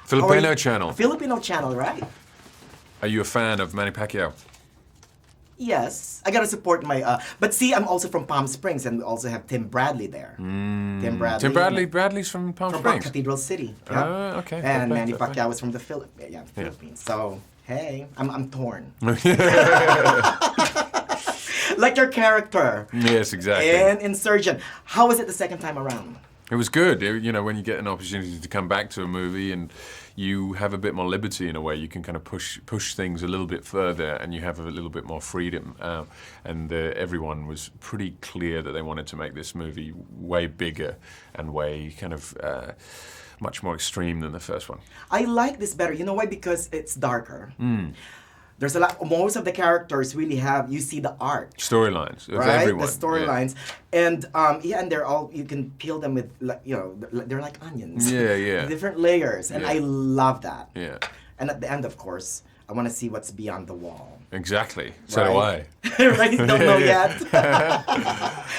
Filipino Channel. Filipino Channel, right? Are you a fan of Manny Pacquiao? Yes, I gotta support my. But see, I'm also from Palm Springs, and we also have Tim Bradley there. Tim Bradley. Tim Bradley. Bradley's from Palm From Springs. Cathedral City. Yeah. Okay. And Manny Fair play. Pacquiao was from the Philippines. So hey, I'm torn. Like your character. Yes, exactly. In Insurgent. How was it the second time around? It was good. You know, when you get an opportunity to come back to a movie and you have a bit more liberty in a way, you can kind of push things a little bit further, and you have a little bit more freedom. And everyone was pretty clear that they wanted to make this movie way bigger and way kind of much more extreme than the first one. I like this better. You know why? Because it's darker. There's a lot. Most of the characters really have. You see the arc. Storylines of Right, everyone. the storylines, and and they're all, you can peel them with, like, they're like onions. Yeah. Different layers, and Yeah. I love that. Yeah. And at the end, of course, I want to see what's beyond the wall. Exactly. So do I. Right? Don't know yet.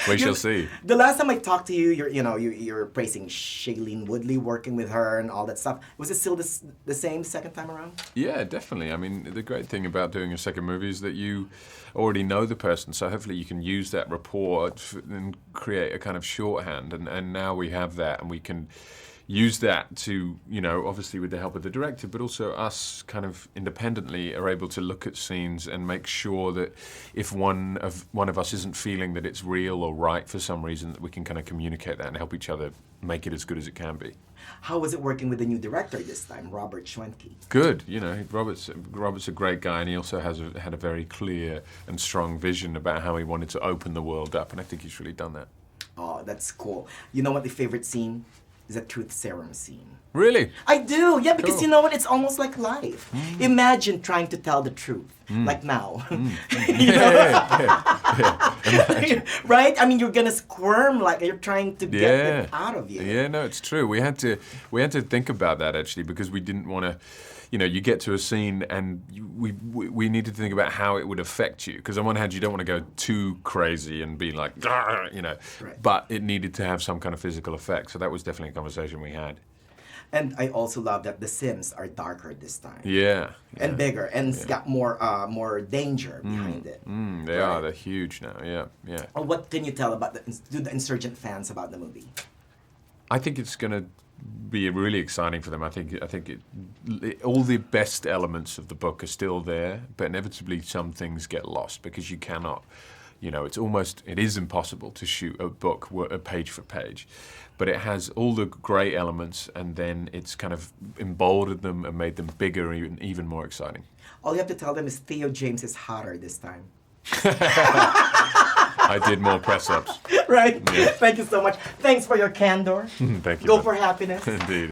We shall see. The last time I talked to you, you're praising Shailene Woodley, working with her and all that stuff. Was it still the same second time around? Yeah, definitely. I mean, the great thing about doing a second movie is that you already know the person, so hopefully you can use that rapport and create a kind of shorthand. And now we have that, and we can use that to, obviously with the help of the director, but also us kind of independently are able to look at scenes and make sure that if one of us isn't feeling that it's real or right for some reason, that we can kind of communicate that and help each other make it as good as it can be. How was it working with the new director this time, Robert Schwentke? Good. Robert's a great guy, and he also had a very clear and strong vision about how he wanted to open the world up, and I think he's really done that. Oh, that's cool. You know what, the favorite scene is the truth serum scene. Really? I do, yeah, because Cool. you know what? It's almost like life. Imagine trying to tell the truth, like now. Right? I mean, you're gonna squirm like you're trying to get it out of you. Yeah, no, it's true. We had to think about that actually, because we didn't want to. You get to a scene and we needed to think about how it would affect you. Because on one hand, you don't want to go too crazy and be like, Right. But it needed to have some kind of physical effect. So that was definitely a conversation we had. And I also love that the Sims are darker this time. Yeah. And bigger, and it's got more danger behind it. They are. They're huge now. Yeah. What can you tell about the Insurgent fans about the movie? I think it's going to be really exciting for them. I think all the best elements of the book are still there, but inevitably some things get lost because you cannot, it is impossible to shoot a book page for page, but it has all the great elements, and then it's kind of emboldened them and made them bigger and even more exciting. All you have to tell them is Theo James is hotter this time. I did more press-ups. Right? Yeah. Thank you so much. Thanks for your candor. Thank you. Go man. for happiness. Indeed.